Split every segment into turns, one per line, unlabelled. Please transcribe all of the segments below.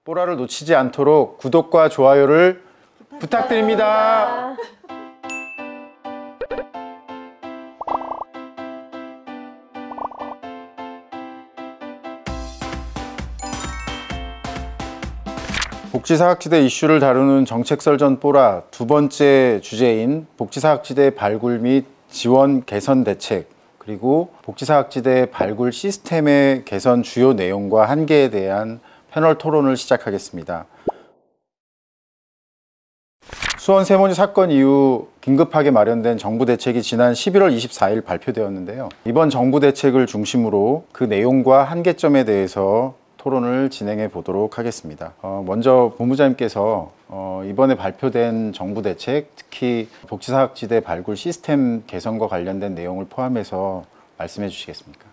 뽀라를 놓치지 않도록 구독과 좋아요를 부탁드립니다. 복지사각지대 이슈를 다루는 정책설전 뽀라 두 번째 주제인 복지사각지대 발굴 및 지원 개선 대책, 그리고 복지사각지대 발굴 시스템의 개선 주요 내용과 한계에 대한 패널 토론을 시작하겠습니다. 수원 세모니 사건 이후 긴급하게 마련된 정부 대책이 지난 11월 24일 발표되었는데요. 이번 정부 대책을 중심으로 그 내용과 한계점에 대해서 토론을 진행해 보도록 하겠습니다. 먼저 본부장님께서 이번에 발표된 정부 대책, 특히 복지사각지대 발굴 시스템 개선과 관련된 내용을 포함해서 말씀해 주시겠습니까?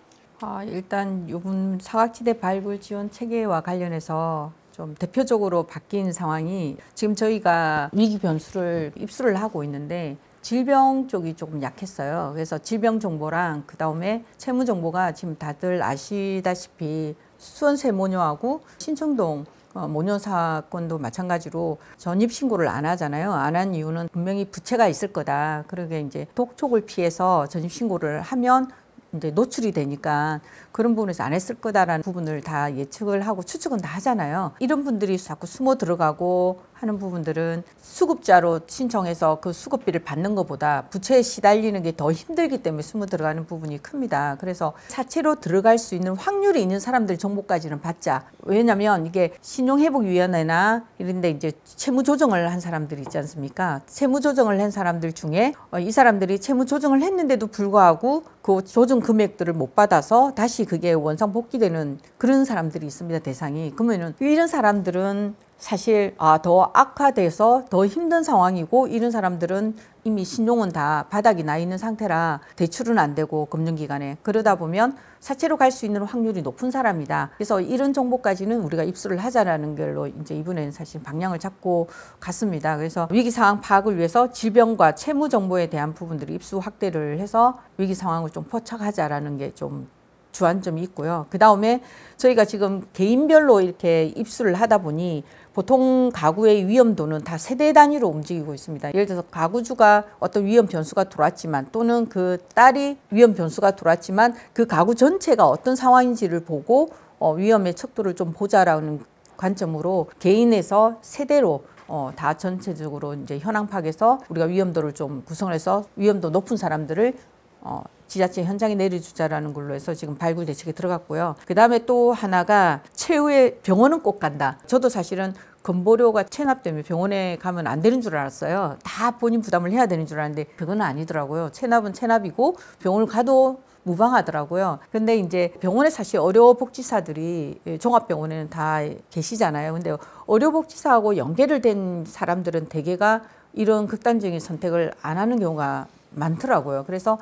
일단 이번 사각지대 발굴 지원 체계와 관련해서 좀 대표적으로 바뀐 상황이, 지금 저희가 위기 변수를 입수를 하고 있는데 질병 쪽이 조금 약했어요. 그래서 질병 정보랑 그 다음에 채무 정보가 지금 다들 아시다시피 수원 세모녀하고 신청동 모녀 사건도 마찬가지로 전입 신고를 안 하잖아요. 안 한 이유는 분명히 부채가 있을 거다. 그러게 이제 독촉을 피해서 전입 신고를 하면 이제 노출이 되니까 그런 부분에서 안 했을 거다라는 부분을 다 예측을 하고 추측은 다 하잖아요. 이런 분들이 자꾸 숨어 들어가고 하는 부분들은 수급자로 신청해서 그 수급비를 받는 것보다 부채에 시달리는 게 더 힘들기 때문에 숨어 들어가는 부분이 큽니다. 그래서 사채로 들어갈 수 있는 확률이 있는 사람들 정보까지는 받자. 왜냐하면 이게 신용회복위원회나 이런 데 이제 채무 조정을 한 사람들이 있지 않습니까? 채무 조정을 한 사람들 중에 이 사람들이 채무 조정을 했는데도 불구하고 그 조정 금액들을 못 받아서 다시 그게 원상 복귀되는 그런 사람들이 있습니다, 대상이. 그러면은 이런 사람들은 사실 더 악화돼서 더 힘든 상황이고, 이런 사람들은 이미 신용은 다 바닥이 나 있는 상태라 대출은 안 되고 금융기관에, 그러다 보면 사채로 갈 수 있는 확률이 높은 사람이다. 그래서 이런 정보까지는 우리가 입수를 하자라는 걸로 이제 이번에는 사실 방향을 잡고 갔습니다. 그래서 위기 상황 파악을 위해서 질병과 채무 정보에 대한 부분들을 입수 확대를 해서 위기 상황을 좀 포착하자라는 게 좀 주안점이 있고요. 그 다음에 저희가 지금 개인별로 이렇게 입수를 하다 보니 보통 가구의 위험도는 다 세대 단위로 움직이고 있습니다. 예를 들어서 가구주가 어떤 위험 변수가 들어왔지만, 또는 그 딸이 위험 변수가 들어왔지만 그 가구 전체가 어떤 상황인지를 보고 위험의 척도를 좀 보자라는 관점으로 개인에서 세대로 다 전체적으로 이제 현황 파악해서 우리가 위험도를 좀 구성해서 위험도 높은 사람들을 지자체 현장에 내려주자라는 걸로 해서 지금 발굴 대책에 들어갔고요. 그 다음에 또 하나가 최후에 병원은 꼭 간다. 저도 사실은 건보료가 체납되면 병원에 가면 안 되는 줄 알았어요. 다 본인 부담을 해야 되는 줄 알았는데 그건 아니더라고요. 체납은 체납이고 병원을 가도 무방하더라고요. 근데 이제 병원에 사실 의료복지사들이 종합병원에는 다 계시잖아요. 근데 의료복지사하고 연계를 된 사람들은 대개가 이런 극단적인 선택을 안 하는 경우가 많더라고요. 그래서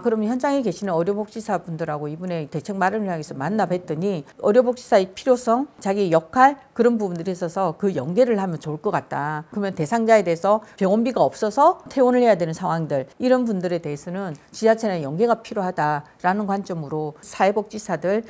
그러면 현장에 계시는 의료복지사 분들하고 이번에 대책 마련을 위해서 만나 뵀더니 의료복지사의 필요성, 자기 역할, 그런 부분들이 있어서 그 연계를 하면 좋을 것 같다. 그러면 대상자에 대해서 병원비가 없어서 퇴원을 해야 되는 상황들, 이런 분들에 대해서는 지자체는 연계가 필요하다라는 관점으로 사회복지사들,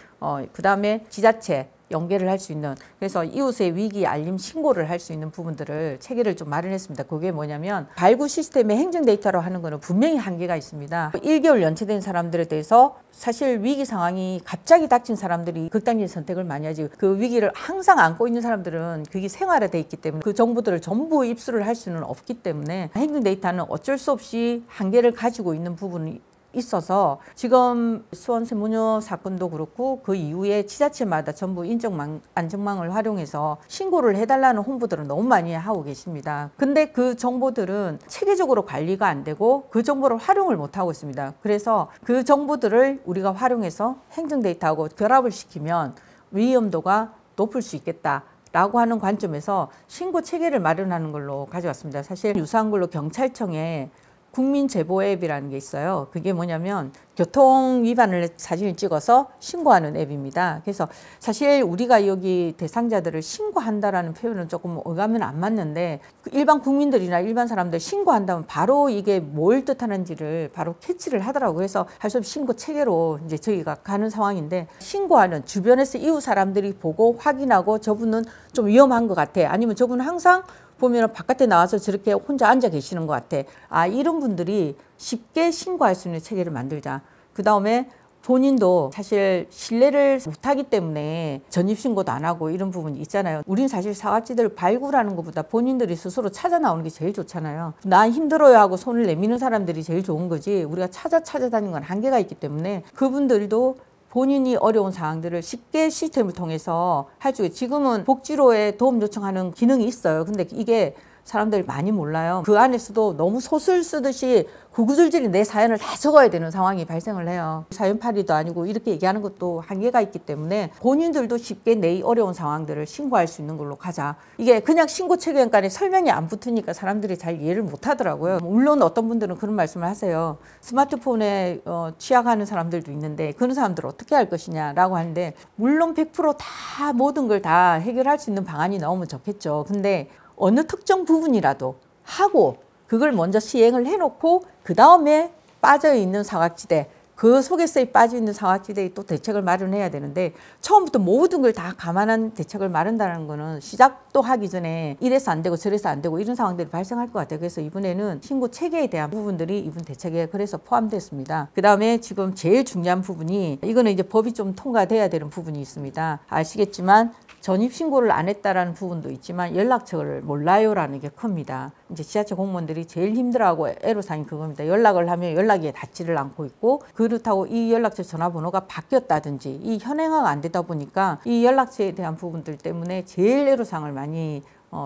그 다음에 지자체 연계를 할 수 있는, 그래서 이웃의 위기 알림 신고를 할 수 있는 부분들을 체계를 좀 마련했습니다. 그게 뭐냐면, 발굴 시스템의 행정 데이터로 하는 거는 분명히 한계가 있습니다. 1개월 연체된 사람들에 대해서 사실 위기 상황이 갑자기 닥친 사람들이 극단적인 선택을 많이 하지, 그 위기를 항상 안고 있는 사람들은 그게 생활화돼 있기 때문에 그 정보들을 전부 입수를 할 수는 없기 때문에 행정 데이터는 어쩔 수 없이 한계를 가지고 있는 부분이 있어서, 지금 수원 세모녀 사건도 그렇고 그 이후에 지자체마다 전부 인적 안전망을 활용해서 신고를 해달라는 홍보들을 너무 많이 하고 계십니다. 근데 그 정보들은 체계적으로 관리가 안 되고 그 정보를 활용을 못 하고 있습니다. 그래서 그 정보들을 우리가 활용해서 행정 데이터하고 결합을 시키면 위험도가 높을 수 있겠다 라고 하는 관점에서 신고 체계를 마련하는 걸로 가져왔습니다. 사실 유사한 걸로 경찰청에 국민 제보 앱이라는 게 있어요. 그게 뭐냐면 교통 위반을 사진을 찍어서 신고하는 앱입니다. 그래서 사실 우리가 여기 대상자들을 신고한다라는 표현은 조금 어감은 안 맞는데 일반 국민들이나 일반 사람들 신고한다면 바로 이게 뭘 뜻하는지를 바로 캐치를 하더라고요. 그래서 할 수 없이 신고 체계로 이제 저희가 가는 상황인데 신고하는 주변에서 이웃 사람들이 보고 확인하고 저분은 좀 위험한 것 같아. 아니면 저분은 항상 보면 바깥에 나와서 저렇게 혼자 앉아 계시는 것 같아. 아, 이런 분들이 쉽게 신고할 수 있는 체계를 만들자. 그 다음에 본인도 사실 신뢰를 못하기 때문에 전입신고도 안 하고 이런 부분이 있잖아요. 우린 사실 사각지대를 발굴하는 것보다 본인들이 스스로 찾아 나오는 게 제일 좋잖아요. 나 힘들어요 하고 손을 내미는 사람들이 제일 좋은 거지. 우리가 찾아다니는 건 한계가 있기 때문에 그분들도 본인이 어려운 사항들을 쉽게 시스템을 통해서 할 수 있어요. 지금은 복지로에 도움 요청하는 기능이 있어요. 근데 이게 사람들이 많이 몰라요. 그 안에서도 너무 소설 쓰듯이 구구절절히 내 사연을 다 적어야 되는 상황이 발생을 해요. 사연팔이도 아니고 이렇게 얘기하는 것도 한계가 있기 때문에 본인들도 쉽게 내 어려운 상황들을 신고할 수 있는 걸로 가자. 이게 그냥 신고 체계관에 설명이 안 붙으니까 사람들이 잘 이해를 못 하더라고요. 물론 어떤 분들은 그런 말씀을 하세요. 스마트폰에 취약하는 사람들도 있는데 그런 사람들을 어떻게 할 것이냐라고 하는데 물론 100%다 모든 걸 다 해결할 수 있는 방안이 나오면 좋겠죠. 근데 어느 특정 부분이라도 하고 그걸 먼저 시행을 해놓고 그 다음에 빠져있는 사각지대 그 속에서 빠져있는 사각지대에 또 대책을 마련해야 되는데 처음부터 모든 걸 다 감안한 대책을 마련한다는 거는 시작도 하기 전에 이래서 안 되고 저래서 안 되고 이런 상황들이 발생할 것 같아요. 그래서 이번에는 신고 체계에 대한 부분들이 이번 대책에 그래서 포함됐습니다. 그 다음에 지금 제일 중요한 부분이 이거는 이제 법이 좀 통과돼야 되는 부분이 있습니다. 아시겠지만 전입신고를 안 했다라는 부분도 있지만 연락처를 몰라요라는 게 큽니다. 이제 지자체 공무원들이 제일 힘들어하고 애로사항이 그겁니다. 연락을 하면 연락이 닿지를 않고 있고 그렇다고 이 연락처 전화번호가 바뀌었다든지 이 현행화가 안 되다 보니까 이 연락처에 대한 부분들 때문에 제일 애로사항을 많이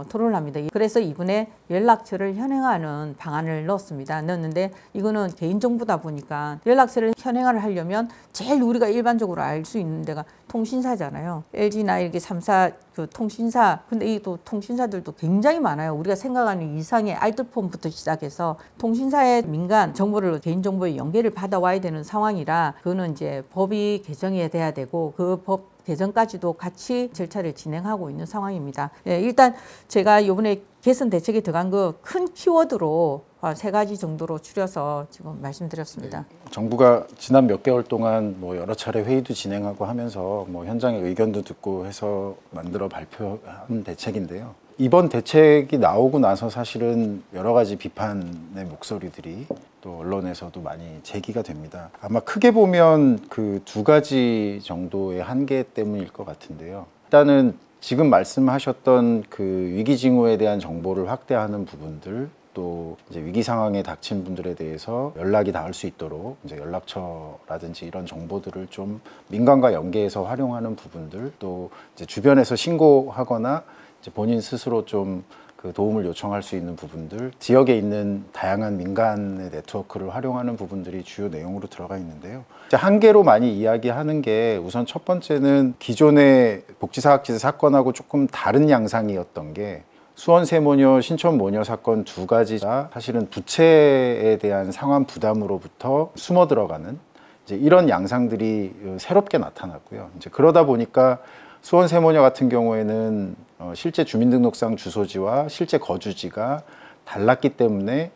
토론을 합니다. 그래서 이번에 연락처를 현행화하는 방안을 넣었는데 이거는 개인정보다 보니까 연락처를 현행화를 하려면 제일 우리가 일반적으로 알 수 있는 데가 통신사잖아요. LG나 이렇게 3사 그 통신사 근데 이 또 통신사들도 굉장히 많아요. 우리가 생각하는 이상의 알뜰폰부터 시작해서 통신사의 민간 정보를 개인정보에 연계를 받아와야 되는 상황이라 그거는 이제 법이 개정이 돼야 되고 그 법 개정까지도 같이 절차를 진행하고 있는 상황입니다. 예, 일단 제가 이번에 개선 대책에 들어간 거 큰 키워드로 3가지 정도로 추려서 지금 말씀드렸습니다.
정부가 지난 몇 개월 동안 뭐 여러 차례 회의도 진행하고 하면서 뭐 현장의 의견도 듣고 해서 만들어 발표한 대책인데요. 이번 대책이 나오고 나서 사실은 여러 가지 비판의 목소리들이 또 언론에서도 많이 제기가 됩니다. 아마 크게 보면 그 2가지 정도의 한계 때문일 것 같은데요. 일단은 지금 말씀하셨던 그 위기 징후에 대한 정보를 확대하는 부분들, 또 이제 위기 상황에 닥친 분들에 대해서 연락이 닿을 수 있도록 이제 연락처라든지 이런 정보들을 좀 민간과 연계해서 활용하는 부분들, 또 이제 주변에서 신고하거나 이제 본인 스스로 좀 그 도움을 요청할 수 있는 부분들, 지역에 있는 다양한 민간의 네트워크를 활용하는 부분들이 주요 내용으로 들어가 있는데요. 이제 한계로 많이 이야기하는 게 우선 첫 번째는 기존의 복지사각지대 사건하고 조금 다른 양상이었던 게 수원 세모녀, 신촌 모녀 사건 2가지가 사실은 부채에 대한 상환 부담으로부터 숨어 들어가는 이제 이런 양상들이 새롭게 나타났고요. 이제 그러다 보니까 수원 세모녀 같은 경우에는 실제 주민등록상 주소지와 실제 거주지가 달랐기 때문에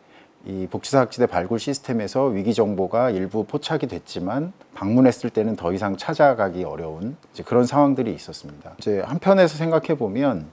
이 복지사각지대 발굴 시스템에서 위기 정보가 일부 포착이 됐지만 방문했을 때는 더 이상 찾아가기 어려운 이제 그런 상황들이 있었습니다. 이제 한편에서 생각해 보면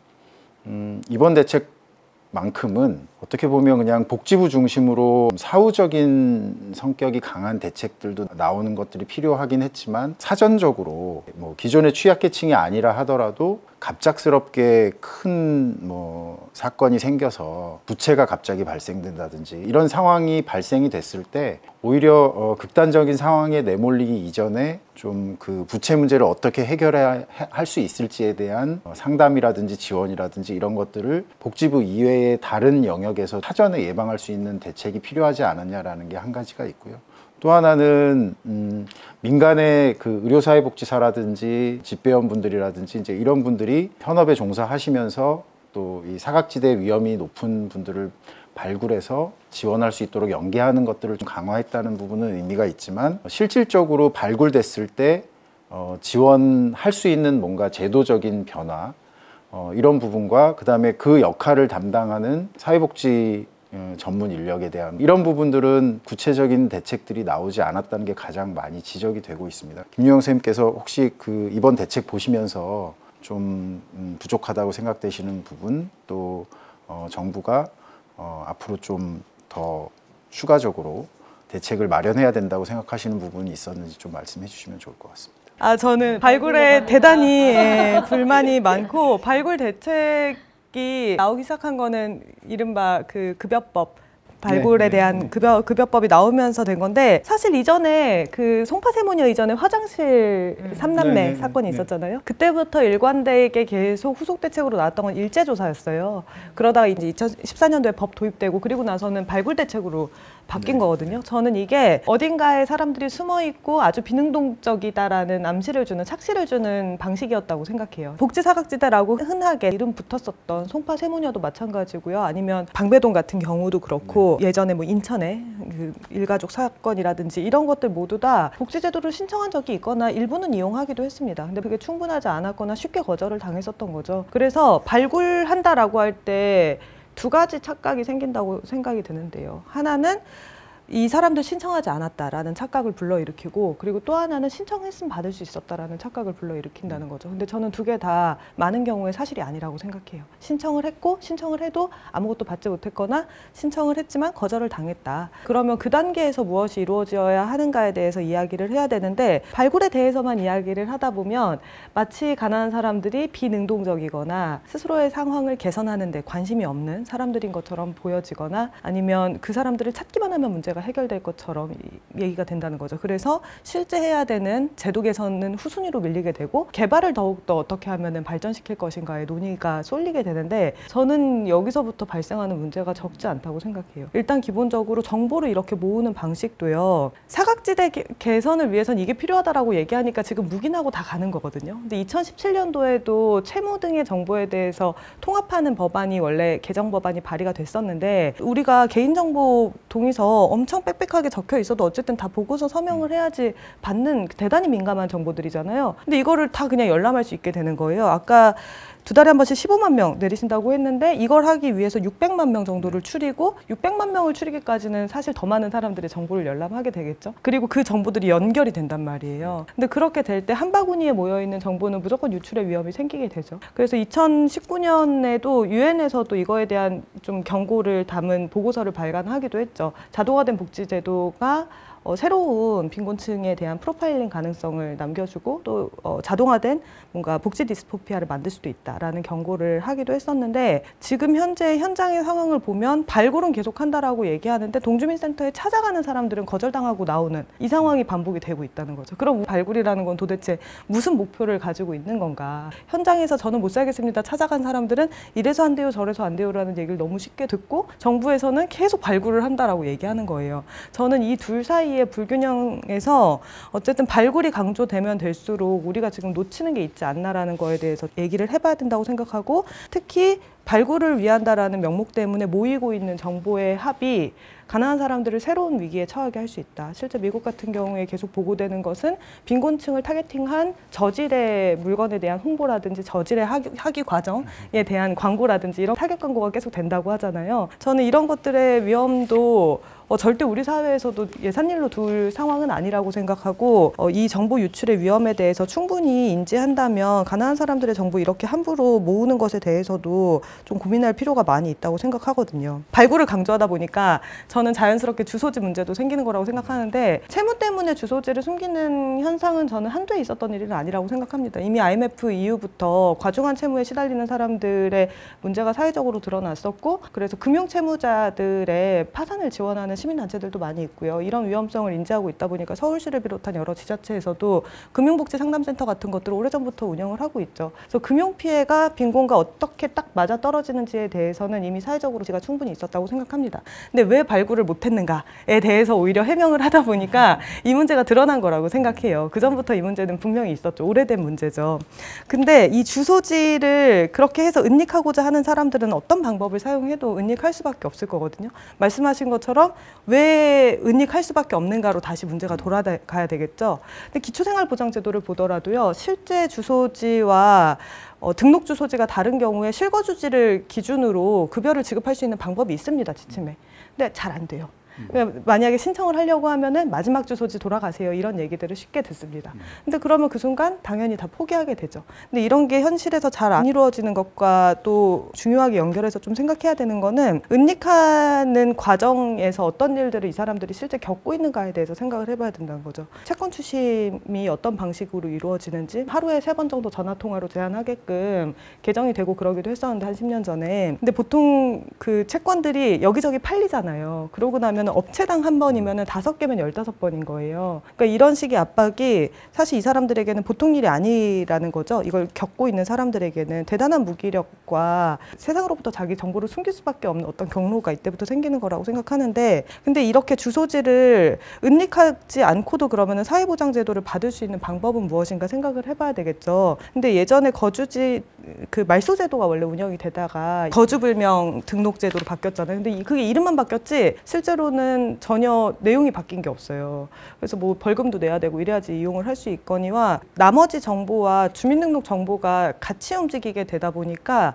이번 대책만큼은 어떻게 보면 그냥 복지부 중심으로 사후적인 성격이 강한 대책들도 나오는 것들이 필요하긴 했지만 사전적으로 뭐 기존의 취약계층이 아니라 하더라도 갑작스럽게 큰 뭐 사건이 생겨서 부채가 갑자기 발생된다든지 이런 상황이 발생이 됐을 때 오히려 극단적인 상황에 내몰리기 이전에 좀 그 부채 문제를 어떻게 해결해야 할 수 있을지에 대한 상담이라든지 지원이라든지 이런 것들을 복지부 이외의 다른 영역에서 사전에 예방할 수 있는 대책이 필요하지 않았냐라는 게 한 가지가 있고요. 또 하나는 민간의 그 의료사회복지사라든지 집배원분들이라든지 이제 이런 분들이 현업에 종사하시면서 또 이 사각지대 위험이 높은 분들을 발굴해서 지원할 수 있도록 연계하는 것들을 좀 강화했다는 부분은 의미가 있지만 실질적으로 발굴됐을 때 지원할 수 있는 뭔가 제도적인 변화 이런 부분과 그다음에 그 역할을 담당하는 사회복지 전문 인력에 대한 이런 부분들은 구체적인 대책들이 나오지 않았다는 게 가장 많이 지적이 되고 있습니다. 김유영 선생님께서 혹시 그 이번 대책 보시면서 좀 부족하다고 생각되시는 부분 또 정부가 앞으로 좀 더 추가적으로 대책을 마련해야 된다고 생각하시는 부분이 있었는지 좀 말씀해 주시면 좋을 것 같습니다.
저는 발굴에 대단히 불만이 많고 발굴 대책이 나오기 시작한 거는 이른바 그 급여법 발굴에 대한 급여법이 나오면서 된 건데 사실 이전에 그 송파세모녀 이전에 화장실 3남매 사건이 있었잖아요. 그때부터 일관되게 계속 후속 대책으로 나왔던 건 일제조사였어요. 그러다가 이제 2014년도에 법 도입되고 그리고 나서는 발굴 대책으로 바뀐 거거든요. 저는 이게 어딘가에 사람들이 숨어 있고 아주 비능동적이다라는 암시를 주는 착시를 주는 방식이었다고 생각해요. 복지사각지대라고 흔하게 이름 붙었었던 송파세모녀도 마찬가지고요. 아니면 방배동 같은 경우도 그렇고 예전에 뭐 인천에 그 일가족 사건이라든지 이런 것들 모두 다 복지제도를 신청한 적이 있거나 일부는 이용하기도 했습니다. 근데 그게 충분하지 않았거나 쉽게 거절을 당했었던 거죠. 그래서 발굴한다라고 할 때 두 가지 착각이 생긴다고 생각이 드는데요. 하나는 이 사람들 신청하지 않았다라는 착각을 불러일으키고 그리고 또 하나는 신청했으면 받을 수 있었다라는 착각을 불러일으킨다는 거죠. 근데 저는 두 개 다 많은 경우에 사실이 아니라고 생각해요. 신청을 했고 신청을 해도 아무것도 받지 못했거나 신청을 했지만 거절을 당했다. 그러면 그 단계에서 무엇이 이루어져야 하는가에 대해서 이야기를 해야 되는데 발굴에 대해서만 이야기를 하다 보면 마치 가난한 사람들이 비능동적이거나 스스로의 상황을 개선하는 데 관심이 없는 사람들인 것처럼 보여지거나 아니면 그 사람들을 찾기만 하면 문제가 해결될 것처럼 얘기가 된다는 거죠. 그래서 실제 해야 되는 제도 개선은 후순위로 밀리게 되고 개발을 더욱더 어떻게 하면 발전시킬 것인가에 논의가 쏠리게 되는데 저는 여기서부터 발생하는 문제가 적지 않다고 생각해요. 일단 기본적으로 정보를 이렇게 모으는 방식도요. 사각지대 개선을 위해서는 이게 필요하다라고 얘기하니까 지금 묵인하고 다 가는 거거든요. 근데 2017년도에도 채무 등의 정보에 대해서 통합하는 법안이 원래 개정 법안이 발의가 됐었는데 우리가 개인정보 동의서 엄청 빽빽하게 적혀 있어도 어쨌든 다 보고서 서명을 해야지 받는 대단히 민감한 정보들이잖아요. 근데 이거를 다 그냥 열람할 수 있게 되는 거예요. 아까 두 달에 한 번씩 15만 명 내리신다고 했는데 이걸 하기 위해서 600만 명 정도를 추리고 600만 명을 추리기까지는 사실 더 많은 사람들의 정보를 열람하게 되겠죠. 그리고 그 정보들이 연결이 된단 말이에요. 근데 그렇게 될 때 한 바구니에 모여있는 정보는 무조건 유출의 위험이 생기게 되죠. 그래서 2019년에도 유엔에서도 이거에 대한 좀 경고를 담은 보고서를 발간하기도 했죠. 자동화된 복지제도가 새로운 빈곤층에 대한 프로파일링 가능성을 남겨주고 또 자동화된 뭔가 복지 디스토피아를 만들 수도 있다라는 경고를 하기도 했었는데 지금 현재 현장의 상황을 보면 발굴은 계속한다라고 얘기하는데 동주민센터에 찾아가는 사람들은 거절당하고 나오는 이 상황이 반복이 되고 있다는 거죠. 그럼 발굴이라는 건 도대체 무슨 목표를 가지고 있는 건가? 현장에서 저는 못 살겠습니다. 찾아간 사람들은 이래서 안 돼요, 저래서 안 돼요라는 얘기를 너무 쉽게 듣고 정부에서는 계속 발굴을 한다라고 얘기하는 거예요. 저는 이 둘 사이에 불균형에서 어쨌든 발굴이 강조되면 될수록 우리가 지금 놓치는 게 있지 않나라는 거에 대해서 얘기를 해봐야 된다고 생각하고 특히 발굴을 위한다라는 명목 때문에 모이고 있는 정보의 합이 가난한 사람들을 새로운 위기에 처하게 할 수 있다. 실제 미국 같은 경우에 계속 보고되는 것은 빈곤층을 타겟팅한 저질의 물건에 대한 홍보라든지 저질의 학위 과정에 대한 광고라든지 이런 타겟 광고가 계속 된다고 하잖아요. 저는 이런 것들의 위험도 절대 우리 사회에서도 예산일로 둘 상황은 아니라고 생각하고 이 정보 유출의 위험에 대해서 충분히 인지한다면 가난한 사람들의 정보 이렇게 함부로 모으는 것에 대해서도 좀 고민할 필요가 많이 있다고 생각하거든요. 발굴을 강조하다 보니까 저는 자연스럽게 주소지 문제도 생기는 거라고 생각하는데 채무 때문에 주소지를 숨기는 현상은 저는 한두에 있었던 일은 아니라고 생각합니다. 이미 IMF 이후부터 과중한 채무에 시달리는 사람들의 문제가 사회적으로 드러났었고 그래서 금융채무자들의 파산을 지원하는 시민단체들도 많이 있고요. 이런 위험성을 인지하고 있다 보니까 서울시를 비롯한 여러 지자체에서도 금융복지 상담센터 같은 것들을 오래전부터 운영을 하고 있죠. 그래서 금융피해가 빈곤과 어떻게 딱 맞아떨어지는지에 대해서는 이미 사회적으로 제가 충분히 있었다고 생각합니다. 근데 왜 발굴을 못했는가에 대해서 오히려 해명을 하다 보니까 이 문제가 드러난 거라고 생각해요. 그전부터 이 문제는 분명히 있었죠. 오래된 문제죠. 근데 이 주소지를 그렇게 해서 은닉하고자 하는 사람들은 어떤 방법을 사용해도 은닉할 수밖에 없을 거거든요. 말씀하신 것처럼 왜 은닉할 수밖에 없는가로 다시 문제가 돌아가야 되겠죠. 근데 기초생활보장제도를 보더라도요. 실제 주소지와 등록 주소지가 다른 경우에 실거주지를 기준으로 급여를 지급할 수 있는 방법이 있습니다. 지침에. 근데 잘 안 돼요. 만약에 신청을 하려고 하면은 마지막 주소지 돌아가세요. 이런 얘기들을 쉽게 듣습니다. 근데 그러면 그 순간 당연히 다 포기하게 되죠. 근데 이런 게 현실에서 잘 안 이루어지는 것과 또 중요하게 연결해서 좀 생각해야 되는 거는 은닉하는 과정에서 어떤 일들을 이 사람들이 실제 겪고 있는가에 대해서 생각을 해봐야 된다는 거죠. 채권 추심이 어떤 방식으로 이루어지는지 하루에 3번 정도 전화 통화로 제한하게끔 개정이 되고 그러기도 했었는데 한 10년 전에. 근데 보통 그 채권들이 여기저기 팔리잖아요. 그러고 나면 업체당 한 번이면 5개면 15번인 거예요. 그러니까 이런 식의 압박이 사실 이 사람들에게는 보통 일이 아니라는 거죠. 이걸 겪고 있는 사람들에게는 대단한 무기력과 세상으로부터 자기 정보를 숨길 수밖에 없는 어떤 경로가 이때부터 생기는 거라고 생각하는데, 근데 이렇게 주소지를 은닉하지 않고도 그러면 사회보장제도를 받을 수 있는 방법은 무엇인가 생각을 해봐야 되겠죠. 근데 예전에 거주지 그 말소제도가 원래 운영이 되다가 거주불명 등록제도로 바뀌었잖아요. 근데 그게 이름만 바뀌었지 실제로는 전혀 내용이 바뀐 게 없어요. 그래서 뭐 벌금도 내야 되고 이래야지 이용을 할 수 있거니와 나머지 정보와 주민등록 정보가 같이 움직이게 되다 보니까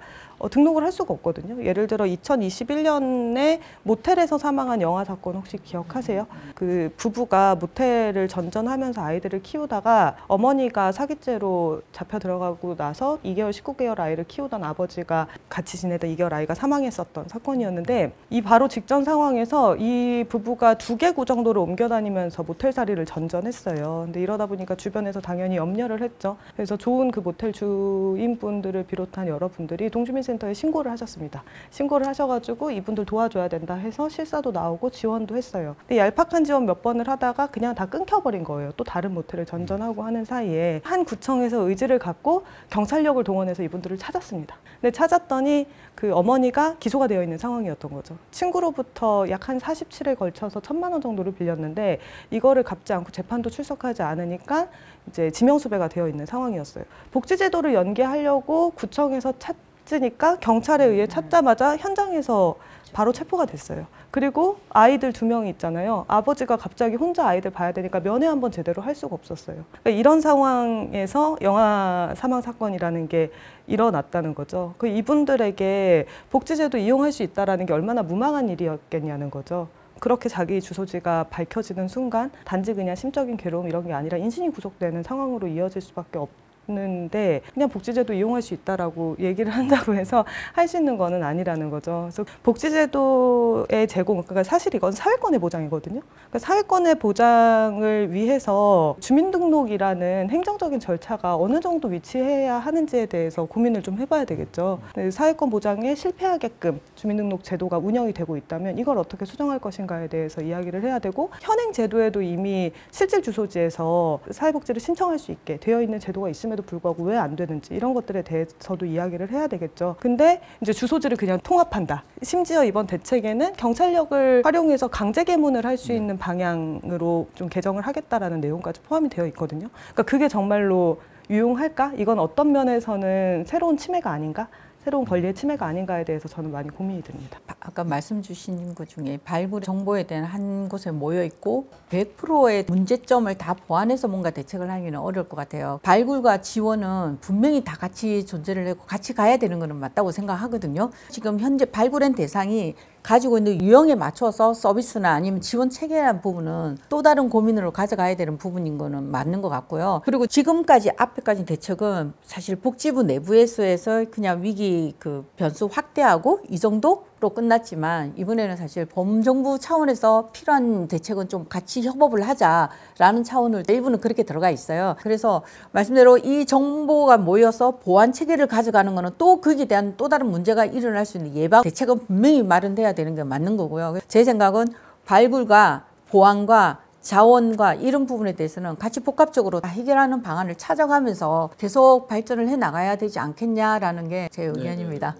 등록을 할 수가 없거든요. 예를 들어 2021년에 모텔에서 사망한 영아 사건 혹시 기억하세요? 그 부부가 모텔을 전전하면서 아이들을 키우다가 어머니가 사기죄로 잡혀 들어가고 나서 2개월, 19개월 아이를 키우던 아버지가 같이 지내던 2개월 아이가 사망했었던 사건이었는데, 이 바로 직전 상황에서 이 부부가 2개 정도를 옮겨 다니면서 모텔살이를 전전했어요. 근데 이러다 보니까 주변에서 당연히 염려를 했죠. 그래서 좋은 그 모텔 주인분들을 비롯한 여러분들이 동주민센터에 신고를 하셨습니다. 신고를 하셔가지고 이분들 도와줘야 된다 해서 실사도 나오고 지원도 했어요. 근데 얄팍한 지원 몇 번을 하다가 그냥 다 끊겨버린 거예요. 또 다른 모텔을 전전하고 하는 사이에 한 구청에서 의지를 갖고 경찰력을 동원해서 이분들을 찾았습니다. 근데 찾았더니 그 어머니가 기소가 되어 있는 상황이었던 거죠. 친구로부터 약 한 47에 걸쳐서 1,000만 원 정도를 빌렸는데 이거를 갚지 않고 재판도 출석하지 않으니까 이제 지명수배가 되어 있는 상황이었어요. 복지제도를 연계하려고 구청에서 찾으니까 경찰에 의해 찾자마자 현장에서 바로 체포가 됐어요. 그리고 아이들 2명이 있잖아요. 아버지가 갑자기 혼자 아이들 봐야 되니까 면회 한번 제대로 할 수가 없었어요. 그러니까 이런 상황에서 영아 사망 사건이라는 게 일어났다는 거죠. 그 이분들에게 복지제도 이용할 수 있다는 게 얼마나 무망한 일이었겠냐는 거죠. 그렇게 자기 주소지가 밝혀지는 순간 단지 그냥 심적인 괴로움 이런 게 아니라 인신이 구속되는 상황으로 이어질 수밖에 없는데, 그냥 복지제도 이용할 수 있다라고 얘기를 한다고 해서 할 수 있는 거는 아니라는 거죠. 그래서 복지제도의 제공, 그러니까 사실 이건 사회권의 보장이거든요. 그러니까 사회권의 보장을 위해서 주민등록이라는 행정적인 절차가 어느 정도 위치해야 하는지에 대해서 고민을 좀 해봐야 되겠죠. 사회권 보장에 실패하게끔 주민등록 제도가 운영이 되고 있다면 이걸 어떻게 수정할 것인가에 대해서 이야기를 해야 되고, 현행 제도에도 이미 실질 주소지에서 사회복지를 신청할 수 있게 되어 있는 제도가 있음에도 불구하고 왜 안 되는지 이런 것들에 대해서도 이야기를 해야 되겠죠. 근데 이제 주소지를 그냥 통합한다. 심지어 이번 대책에는 경찰력을 활용해서 강제 개문을 할 수 있는 방향으로 좀 개정을 하겠다라는 내용까지 포함이 되어 있거든요. 그러니까 그게 정말로 유용할까? 이건 어떤 면에서는 새로운 침해가 아닌가? 새로운 권리의 침해가 아닌가에 대해서 저는 많이 고민이 듭니다.
아까 말씀 주신 것 중에 발굴 정보에 대한 한 곳에 모여 있고 100%의 문제점을 다 보완해서 뭔가 대책을 하기는 어려울 것 같아요. 발굴과 지원은 분명히 다 같이 존재를 하고 같이 가야 되는 것은 맞다고 생각하거든요. 지금 현재 발굴한 대상이 가지고 있는 유형에 맞춰서 서비스나 아니면 지원 체계라는 부분은 또 다른 고민으로 가져가야 되는 부분인 거는 맞는 것 같고요. 그리고 지금까지 앞에까지 대책은 사실 복지부 내부에서 그냥 위기 그 변수 확대하고 이 정도로 끝났지만, 이번에는 사실 범정부 차원에서 필요한 대책은 좀 같이 협업을 하자라는 차원을 일부는 그렇게 들어가 있어요. 그래서 말씀대로 이 정보가 모여서 보완 체계를 가져가는 거는 또 거기에 대한 또 다른 문제가 일어날 수 있는 예방 대책은 분명히 마련돼야 되는 게 맞는 거고요. 제 생각은 발굴과 보안과 자원과 이런 부분에 대해서는 같이 복합적으로 다 해결하는 방안을 찾아가면서 계속 발전을 해 나가야 되지 않겠냐라는 게 제 의견입니다.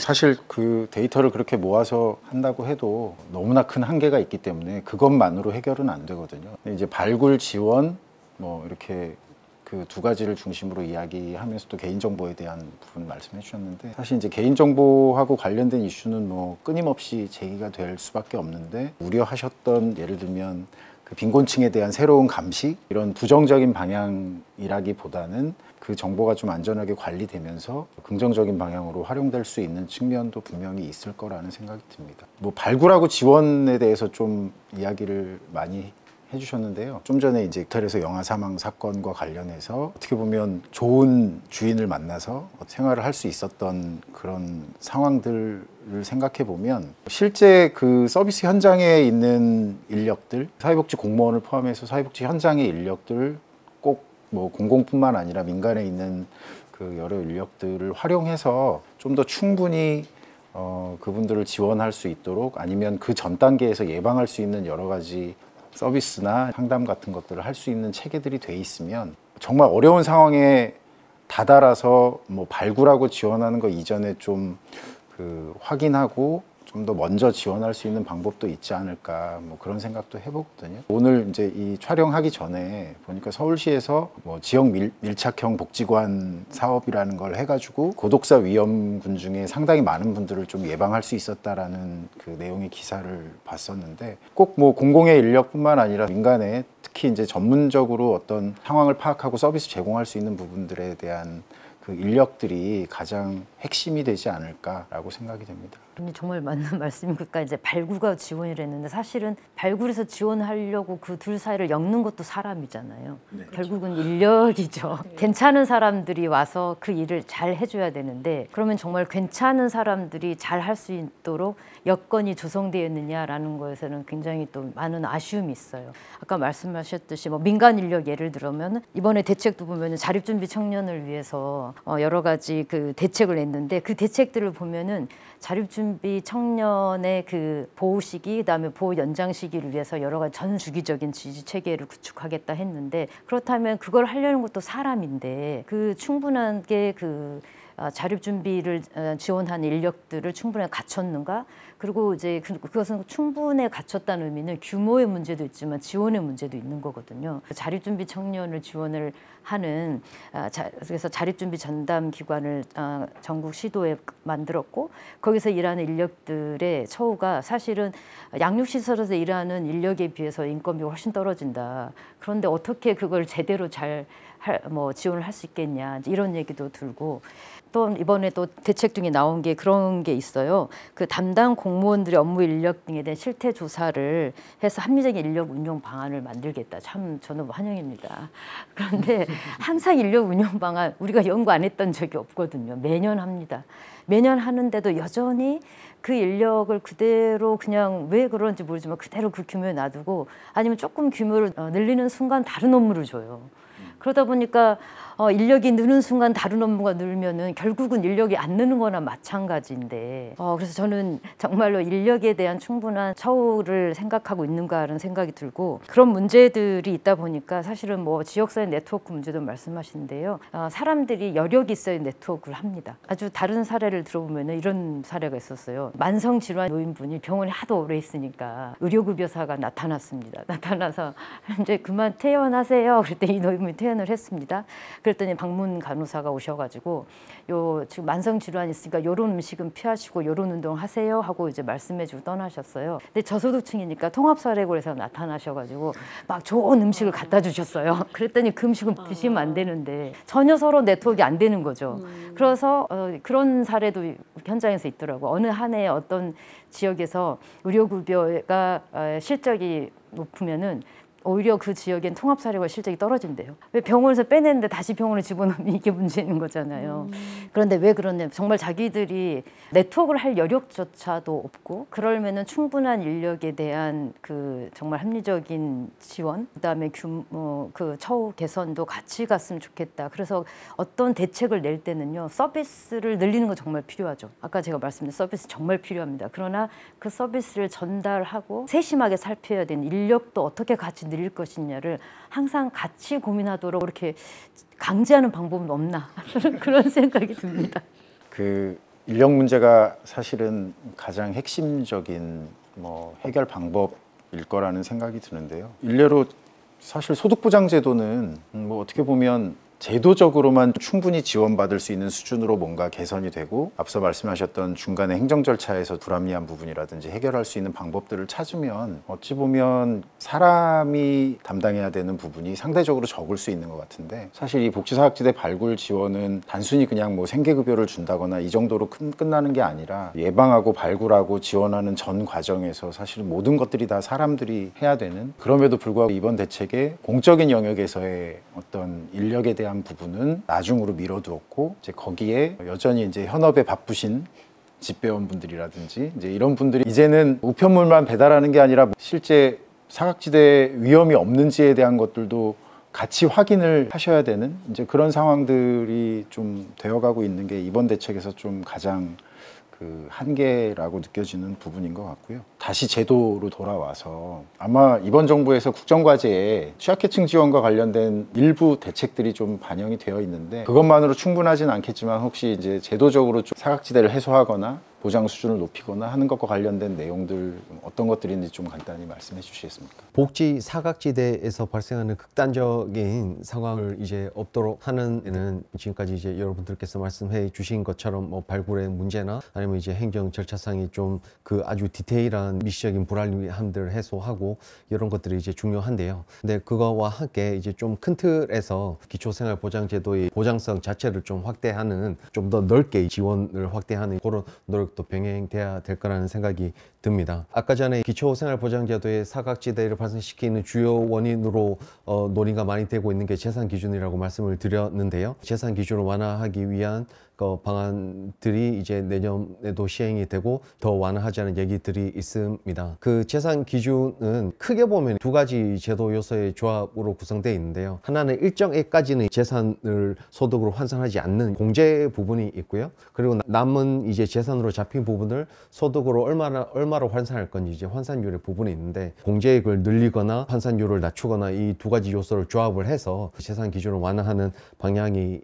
사실 그 데이터를 그렇게 모아서 한다고 해도 너무나 큰 한계가 있기 때문에 그것만으로 해결은 안 되거든요. 근데 이제 발굴 지원 뭐 이렇게 그 두 가지를 중심으로 이야기하면서 또 개인정보에 대한 부분 말씀해 주셨는데, 사실 이제 개인정보하고 관련된 이슈는 뭐 끊임없이 제기가 될 수밖에 없는데, 우려하셨던 예를 들면 그 빈곤층에 대한 새로운 감시, 이런 부정적인 방향이라기보다는 그 정보가 좀 안전하게 관리되면서 긍정적인 방향으로 활용될 수 있는 측면도 분명히 있을 거라는 생각이 듭니다. 뭐 발굴하고 지원에 대해서 좀 이야기를 많이 해주셨는데요. 좀 전에 이제 호텔에서 영아 사망 사건과 관련해서 어떻게 보면 좋은 주인을 만나서 생활을 할 수 있었던 그런 상황들을 생각해 보면, 실제 그 서비스 현장에 있는 인력들, 사회복지 공무원을 포함해서 사회복지 현장의 인력들, 꼭 뭐 공공뿐만 아니라 민간에 있는 그 여러 인력들을 활용해서 좀 더 충분히 그분들을 지원할 수 있도록, 아니면 그 전 단계에서 예방할 수 있는 여러 가지 서비스나 상담 같은 것들을 할 수 있는 체계들이 돼 있으면, 정말 어려운 상황에 다다라서 뭐 발굴하고 지원하는 거 이전에 좀 그 확인하고 좀 더 먼저 지원할 수 있는 방법도 있지 않을까, 뭐 그런 생각도 해보거든요. 오늘 이제 이 촬영하기 전에 보니까 서울시에서 뭐 지역 밀착형 복지관 사업이라는 걸 해가지고 고독사 위험군 중에 상당히 많은 분들을 좀 예방할 수 있었다라는 그 내용의 기사를 봤었는데, 꼭 뭐 공공의 인력뿐만 아니라 민간에 특히 이제 전문적으로 어떤 상황을 파악하고 서비스 제공할 수 있는 부분들에 대한 그 인력들이 가장 핵심이 되지 않을까라고 생각이 됩니다.
정말 맞는 말씀이니까 이제 발굴과 지원이라 했는데, 사실은 발굴에서 지원하려고 그 둘 사이를 엮는 것도 사람이잖아요. 네, 결국은 인력이죠. 네. 괜찮은 사람들이 와서 그 일을 잘 해줘야 되는데, 그러면 정말 괜찮은 사람들이 잘 할 수 있도록 여건이 조성되어 있느냐라는 거에서는 굉장히 또 많은 아쉬움이 있어요. 아까 말씀하셨듯이 뭐 민간 인력 예를 들면 이번에 대책도 보면은 자립준비 청년을 위해서 여러 가지 그 대책을 냈는데, 그 대책들을 보면은 자립준비 청년의 그 보호 시기, 그다음에 보호 연장 시기를 위해서 여러 가지 전 주기적인 지지 체계를 구축하겠다 했는데, 그렇다면 그걸 하려는 것도 사람인데 그 충분하게 그 자립준비를 지원하는 인력들을 충분히 갖췄는가? 그리고 이제 그것은 충분히 갖췄다는 의미는 규모의 문제도 있지만 지원의 문제도 있는 거거든요. 자립준비 청년을 지원을 하는 그래서 자립준비 전담 기관을 전국 시도에 만들었고, 거기서 일하는 인력들의 처우가 사실은 양육시설에서 일하는 인력에 비해서 인건비가 훨씬 떨어진다. 그런데 어떻게 그걸 제대로 잘 지원을 할 수 있겠냐, 이런 얘기도 들고, 또 이번에 또 대책 중에 나온 게 그런 게 있어요. 그 담당 공무원들의 업무 인력 등에 대한 실태 조사를 해서 합리적인 인력 운용 방안을 만들겠다. 참 저는 환영입니다. 그런데 항상 인력 운용 방안 우리가 연구 안 했던 적이 없거든요. 매년 합니다. 매년 하는데도 여전히 그 인력을 그대로 그냥 왜 그런지 모르지만 그대로 그 규모에 놔두고, 아니면 조금 규모를 늘리는 순간 다른 업무를 줘요. 그러다 보니까 인력이 느는 순간 다른 업무가 늘면은 결국은 인력이 안 느는 거나 마찬가지인데, 그래서 저는 정말로 인력에 대한 충분한 처우를 생각하고 있는가라는 생각이 들고, 그런 문제들이 있다 보니까 사실은 뭐 지역사회 네트워크 문제도 말씀하시는데요. 사람들이 여력이 있어야 네트워크를 합니다. 아주 다른 사례를 들어보면은 이런 사례가 있었어요. 만성질환 노인분이 병원에 하도 오래 있으니까 의료급여사가 나타났습니다. 나타나서 이제 그만 퇴원하세요. 그랬더니 이 노인분이 퇴원을 했습니다. 그랬더니 방문 간호사가 오셔가지고 지금 만성 질환이 있으니까 요런 음식은 피하시고 요런 운동 하세요 하고 이제 말씀해주고 떠나셨어요. 근데 저소득층이니까 통합사례골에서 나타나셔가지고 막 좋은 음식을 갖다 주셨어요. 그랬더니 그 음식은 드시면 안 되는데 전혀 서로 네트워크가 안 되는 거죠. 그래서 그런 사례도 현장에서 있더라고. 어느 한 해 어떤 지역에서 의료급여가 실적이 높으면은 오히려 그 지역엔 통합 사례가 실적이 떨어진대요. 왜 병원에서 빼냈는데 다시 병원에 집어넣으면 이게 문제인 거잖아요. 그런데 왜 그러냐, 정말 자기들이 네트워크를 할 여력조차도 없고, 그러면은 충분한 인력에 대한 그 정말 합리적인 지원, 그다음에 그 처우 개선도 같이 갔으면 좋겠다. 그래서 어떤 대책을 낼 때는요, 서비스를 늘리는 건 정말 필요하죠. 아까 제가 말씀드린 서비스 정말 필요합니다. 그러나 그 서비스를 전달하고 세심하게 살펴야 되는 인력도 어떻게 같이 늘릴 것이냐를 항상 같이 고민하도록 이렇게 강제하는 방법은 없나 그런 생각이 듭니다.
그 인력 문제가 사실은 가장 핵심적인 뭐 해결 방법일 거라는 생각이 드는데요. 일례로 사실 소득보장제도는 뭐 어떻게 보면 제도적으로만 충분히 지원받을 수 있는 수준으로 뭔가 개선이 되고, 앞서 말씀하셨던 중간에 행정 절차에서 불합리한 부분이라든지 해결할 수 있는 방법들을 찾으면 어찌 보면 사람이 담당해야 되는 부분이 상대적으로 적을 수 있는 것 같은데, 사실 이 복지사각지대 발굴 지원은 단순히 그냥 뭐 생계급여를 준다거나 이 정도로 끝나는 게 아니라 예방하고 발굴하고 지원하는 전 과정에서 사실 모든 것들이 다 사람들이 해야 되는, 그럼에도 불구하고 이번 대책에 공적인 영역에서의 어떤 인력에 대한 부분은 나중으로 미뤄두었고, 이제 거기에 여전히 이제 현업에 바쁘신 집배원분들이라든지 이제 이런 분들이 이제는 우편물만 배달하는 게 아니라 실제 사각지대 위험이 없는지에 대한 것들도 같이 확인을 하셔야 되는 이제 그런 상황들이 좀 되어가고 있는 게 이번 대책에서 좀 가장 그 한계라고 느껴지는 부분인 것 같고요. 다시 제도로 돌아와서 아마 이번 정부에서 국정과제에 취약계층 지원과 관련된 일부 대책들이 좀 반영이 되어 있는데, 그것만으로 충분하진 않겠지만 혹시 이제 제도적으로 좀 사각지대를 해소하거나 보장 수준을 높이거나 하는 것과 관련된 내용들 어떤 것들인지 좀 간단히 말씀해 주시겠습니까?
복지 사각지대에서 발생하는 극단적인 상황을 이제 없도록 하는 데는 지금까지 이제 여러분들께서 말씀해 주신 것처럼 뭐 발굴의 문제나 아니면 이제 행정 절차상이 좀 그 아주 디테일한 미시적인 불합리함들을 해소하고 이런 것들이 이제 중요한데요. 근데 그거와 함께 이제 좀 큰 틀에서 기초생활보장제도의 보장성 자체를 좀 확대하는, 좀 더 넓게 지원을 확대하는 그런 노력 또 병행돼야 될 거라는 생각이 듭니다. 아까 전에 기초생활보장제도의 사각지대를 발생시키는 주요 원인으로 논의가 많이 되고 있는 게 재산 기준이라고 말씀을 드렸는데요. 재산 기준을 완화하기 위한 방안들이 이제 내년에도 시행이 되고 더 완화하자는 얘기들이 있습니다. 그 재산 기준은 크게 보면 두 가지 제도 요소의 조합으로 구성되어 있는데요. 하나는 일정액까지는 재산을 소득으로 환산하지 않는 공제 부분이 있고요. 그리고 남은 이제 재산으로 잡힌 부분을 소득으로 얼마로 환산할 건지 이제 환산율의 부분이 있는데, 공제액을 늘리거나 환산율을 낮추거나 이 두 가지 요소를 조합을 해서 재산 기준을 완화하는 방향이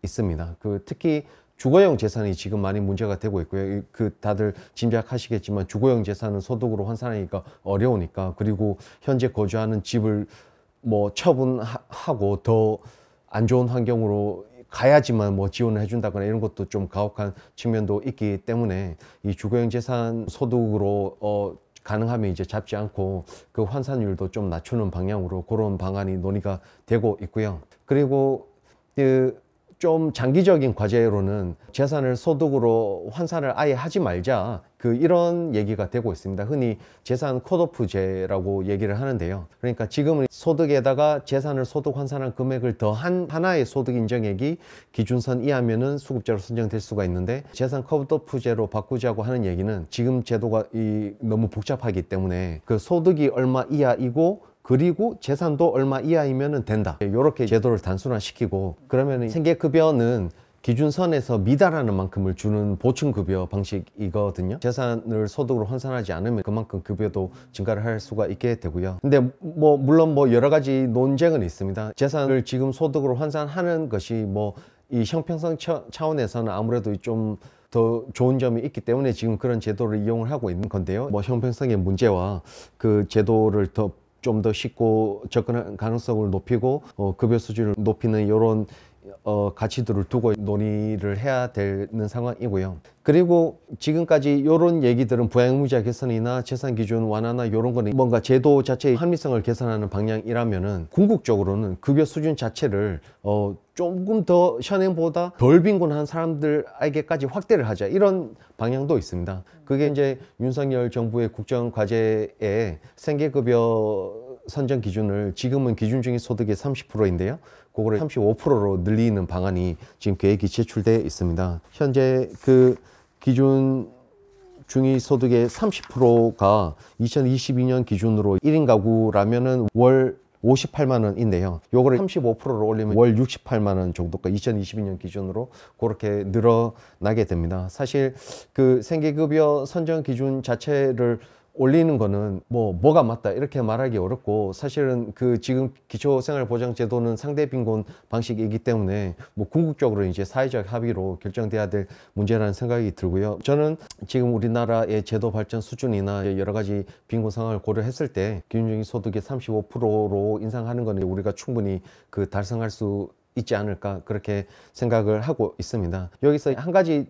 있습니다. 특히 주거용 재산이 지금 많이 문제가 되고 있고요. 다들 짐작하시겠지만 주거용 재산은 소득으로 환산하기가 어려우니까, 그리고 현재 거주하는 집을 뭐 처분하고 더 안 좋은 환경으로 가야지만 뭐 지원을 해준다거나 이런 것도 좀 가혹한 측면도 있기 때문에 이 주거용 재산 소득으로 가능하면 이제 잡지 않고 그 환산율도 좀 낮추는 방향으로 그런 방안이 논의가 되고 있고요. 그리고 좀 장기적인 과제로는 재산을 소득으로 환산을 아예 하지 말자, 이런 얘기가 되고 있습니다. 흔히 재산 컷오프제라고 얘기를 하는데요. 그러니까 지금은 소득에다가 재산을 소득 환산한 금액을 더한 하나의 소득 인정액이 기준선 이하면은 수급자로 선정될 수가 있는데, 재산 컷오프제로 바꾸자고 하는 얘기는 지금 제도가 너무 복잡하기 때문에 그 소득이 얼마 이하이고 그리고 재산도 얼마 이하이면 된다, 이렇게 제도를 단순화시키고, 그러면 생계급여는 기준선에서 미달하는 만큼을 주는 보충급여 방식이거든요. 재산을 소득으로 환산하지 않으면 그만큼 급여도 증가를 할 수가 있게 되고요. 근데 물론 여러 가지 논쟁은 있습니다. 재산을 지금 소득으로 환산하는 것이 이 형평성 차원에서는 아무래도 좀 더 좋은 점이 있기 때문에 지금 그런 제도를 이용을 하고 있는 건데요. 형평성의 문제와 그 제도를 좀 더 쉽고 접근할 가능성을 높이고 급여 수준을 높이는 이런 가치들을 두고 논의를 해야 되는 상황이고요. 그리고 지금까지 이런 얘기들은 부양의무자 개선이나 재산 기준 완화나 이런 거는 뭔가 제도 자체의 합리성을 개선하는 방향이라면은, 궁극적으로는 급여 수준 자체를 조금 더 현행보다 덜 빈곤한 사람들에게까지 확대를 하자, 이런 방향도 있습니다. 그게 이제 윤석열 정부의 국정과제에 생계급여 선정 기준을 지금은 기준 중위 소득의 30%인데요. 그거를 35%로 늘리는 방안이 지금 계획이 제출되어 있습니다. 현재 그 기준 중위 소득의 30%가 2022년 기준으로 1인 가구라면은 월 58만 원인데요. 요거를 35%로 올리면 월 68만 원 정도가 2022년 기준으로 그렇게 늘어나게 됩니다. 사실 그 생계급여 선정 기준 자체를 올리는 거는 뭐가 맞다 이렇게 말하기 어렵고, 사실은 그 지금 기초생활보장제도는 상대 빈곤 방식이기 때문에 뭐 궁극적으로 이제 사회적 합의로 결정돼야 될 문제라는 생각이 들고요. 저는 지금 우리나라의 제도 발전 수준이나 여러 가지 빈곤 상황을 고려했을 때 기준적인 소득의 35%로 인상하는 거는 우리가 충분히 그 달성할 수 있지 않을까 그렇게 생각을 하고 있습니다. 여기서 한 가지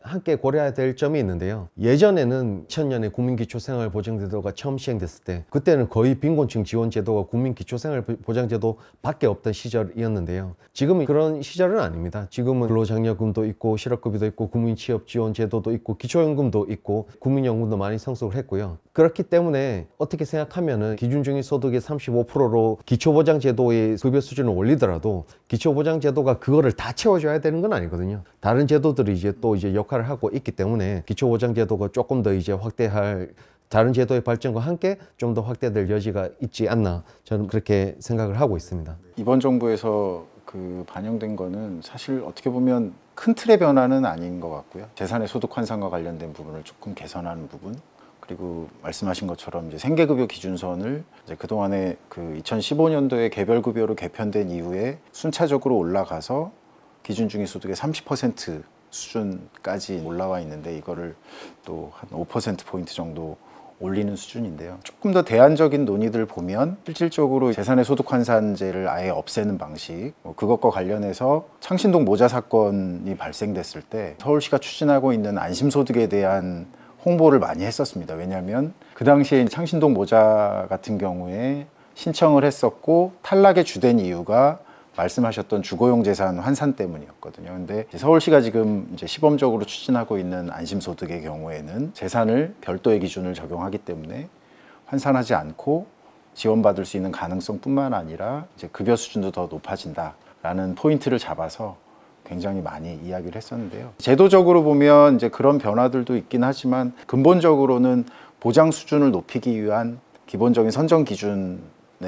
함께 고려해야 될 점이 있는데요. 예전에는 2000년에 국민기초생활보장제도가 처음 시행됐을 때 그때는 거의 빈곤층 지원제도가 국민기초생활보장제도 밖에 없던 시절이었는데요. 지금은 그런 시절은 아닙니다. 지금은 근로장려금도 있고 실업급여도 있고 국민취업지원제도도 있고 기초연금도 있고 국민연금도 많이 성숙을 했고요. 그렇기 때문에 어떻게 생각하면은 기준중위 소득의 35%로 기초보장제도의 급여 수준을 올리더라도 기초보장제도가 그거를 다 채워줘야 되는 건 아니거든요. 다른 제도들이 이제 또 역할을 하고 있기 때문에 기초보장제도가 조금 더 이제 확대할, 다른 제도의 발전과 함께 좀 더 확대될 여지가 있지 않나, 저는 그렇게 생각을 하고 있습니다.
이번 정부에서 그 반영된 거는 사실 어떻게 보면 큰 틀의 변화는 아닌 것 같고요. 재산의 소득 환산과 관련된 부분을 조금 개선하는 부분, 그리고 말씀하신 것처럼 이제 생계급여 기준선을 이제 그동안에 그 2015년도에 개별급여로 개편된 이후에 순차적으로 올라가서 기준중위 소득의 30% 수준까지 올라와 있는데, 이거를 또 한 5%포인트 정도 올리는 수준인데요. 조금 더 대안적인 논의들 보면 실질적으로 재산의 소득 환산제를 아예 없애는 방식, 그것과 관련해서 창신동 모자 사건이 발생됐을 때 서울시가 추진하고 있는 안심소득에 대한 홍보를 많이 했었습니다. 왜냐하면 그 당시에 창신동 모자 같은 경우에 신청을 했었고 탈락의 주된 이유가 말씀하셨던 주거용 재산 환산 때문이었거든요. 근데 서울시가 지금 이제 시범적으로 추진하고 있는 안심소득의 경우에는 재산을 별도의 기준을 적용하기 때문에 환산하지 않고 지원받을 수 있는 가능성뿐만 아니라 이제 급여 수준도 더 높아진다라는 포인트를 잡아서 굉장히 많이 이야기를 했었는데요. 제도적으로 보면 이제 그런 변화들도 있긴 하지만 근본적으로는 보장 수준을 높이기 위한 기본적인 선정 기준의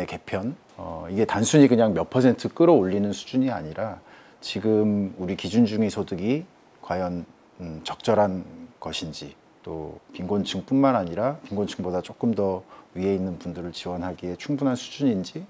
개편, 이게 단순히 그냥 몇 퍼센트 끌어올리는 수준이 아니라 지금 우리 기준중위 소득이 과연 적절한 것인지, 또 빈곤층뿐만 아니라 빈곤층보다 조금 더 위에 있는 분들을 지원하기에 충분한 수준인지,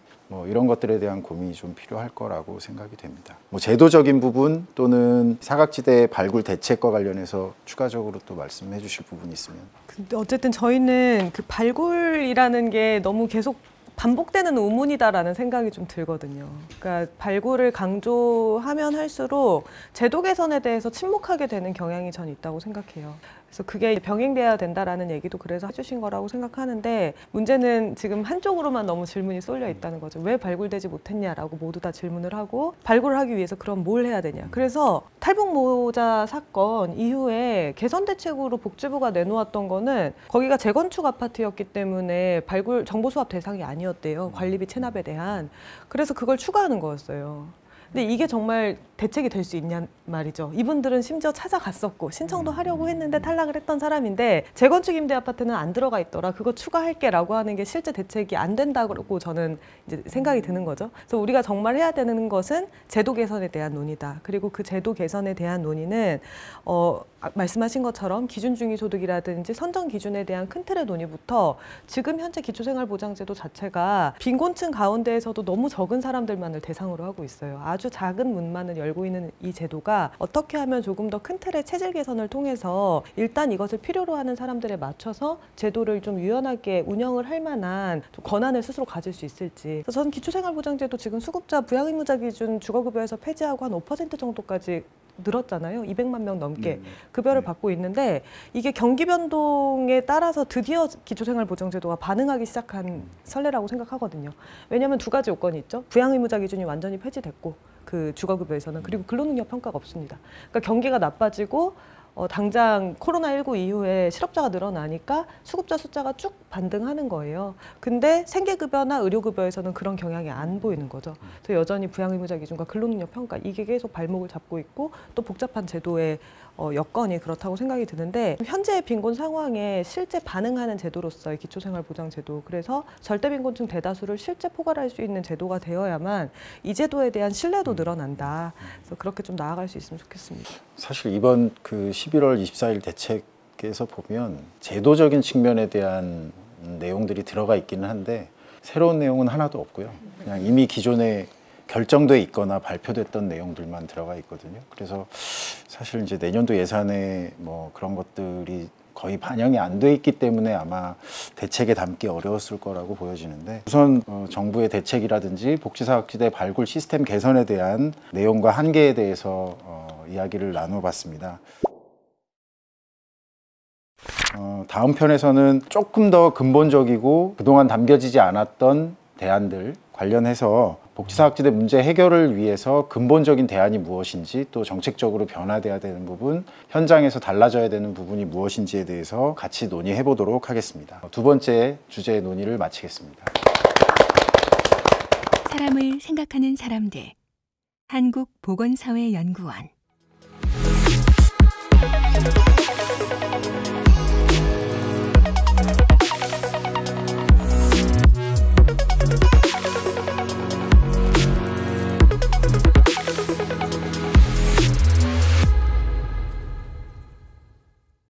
이런 것들에 대한 고민이 좀 필요할 거라고 생각이 됩니다. 제도적인 부분 또는 사각지대 발굴 대책과 관련해서 추가적으로 또 말씀해 주실 부분이 있으면.
근데 어쨌든 저희는 그 발굴이라는 게 너무 계속 반복되는 의문이다라는 생각이 좀 들거든요. 그러니까 발굴을 강조하면 할수록 제도 개선에 대해서 침묵하게 되는 경향이 전 있다고 생각해요. 그래서 그게 병행돼야 된다라는 얘기도 그래서 해주신 거라고 생각하는데, 문제는 지금 한쪽으로만 너무 질문이 쏠려 있다는 거죠. 왜 발굴되지 못했냐라고 모두 다 질문을 하고, 발굴을 하기 위해서 그럼 뭘 해야 되냐. 그래서 탈북모자 사건 이후에 개선 대책으로 복지부가 내놓았던 거는 거기가 재건축 아파트였기 때문에 발굴 정보 수합 대상이 아니었대요. 관리비 체납에 대한. 그래서 그걸 추가하는 거였어요. 근데 이게 정말 대책이 될 수 있냐 말이죠. 이분들은 심지어 찾아갔었고 신청도 하려고 했는데 탈락을 했던 사람인데 재건축 임대 아파트는 안 들어가 있더라. 그거 추가할게 라고 하는 게 실제 대책이 안 된다고 저는 이제 생각이 드는 거죠. 그래서 우리가 정말 해야 되는 것은 제도 개선에 대한 논의다. 그리고 그 제도 개선에 대한 논의는 말씀하신 것처럼 기준중위 소득이라든지 선정 기준에 대한 큰 틀의 논의부터, 지금 현재 기초생활보장제도 자체가 빈곤층 가운데에서도 너무 적은 사람들만을 대상으로 하고 있어요. 아주 작은 문만을 열고 있는 이 제도가 어떻게 하면 조금 더 큰 틀의 체질 개선을 통해서 일단 이것을 필요로 하는 사람들에 맞춰서 제도를 좀 유연하게 운영을 할 만한 좀 권한을 스스로 가질 수 있을지. 그래서 저는 기초생활보장제도 지금 수급자 부양의무자 기준 주거급여에서 폐지하고 한 5% 정도까지 늘었잖아요. 200만 명 넘게 급여를 받고 있는데, 이게 경기 변동에 따라서 드디어 기초생활보장제도가 반응하기 시작한 선례라고 생각하거든요. 왜냐하면 두 가지 요건이 있죠. 부양의무자 기준이 완전히 폐지됐고, 그 주거급여에서는, 그리고 근로능력 평가가 없습니다. 그러니까 경기가 나빠지고 당장 코로나19 이후에 실업자가 늘어나니까 수급자 숫자가 쭉 반등하는 거예요. 근데 생계급여나 의료급여에서는 그런 경향이 안 보이는 거죠. 그래서 여전히 부양의무자 기준과 근로능력 평가 이게 계속 발목을 잡고 있고 또 복잡한 제도의 여건이 그렇다고 생각이 드는데 현재의 빈곤 상황에 실제 반응하는 제도로서의 기초생활보장제도 그래서 절대빈곤층 대다수를 실제 포괄할 수 있는 제도가 되어야만 이 제도에 대한 신뢰도 늘어난다. 그래서 그렇게 좀 나아갈 수 있으면 좋겠습니다.
사실 이번 그 11월 24일 대책에서 보면 제도적인 측면에 대한 내용들이 들어가 있기는 한데 새로운 내용은 하나도 없고요. 그냥 이미 기존에 결정돼 있거나 발표됐던 내용들만 들어가 있거든요. 그래서 사실 이제 내년도 예산에 뭐 그런 것들이 거의 반영이 안 돼 있기 때문에 아마 대책에 담기 어려웠을 거라고 보여지는데 우선 정부의 대책이라든지 복지사각지대 발굴 시스템 개선에 대한 내용과 한계에 대해서 이야기를 나눠봤습니다. 다음 편에서는 조금 더 근본적이고 그동안 담겨지지 않았던 대안들 관련해서 복지사각지대 문제 해결을 위해서 근본적인 대안이 무엇인지 또 정책적으로 변화돼야 되는 부분, 현장에서 달라져야 되는 부분이 무엇인지에 대해서 같이 논의해 보도록 하겠습니다. 두 번째 주제 논의를 마치겠습니다.
사람을 생각하는 사람들 한국보건사회연구원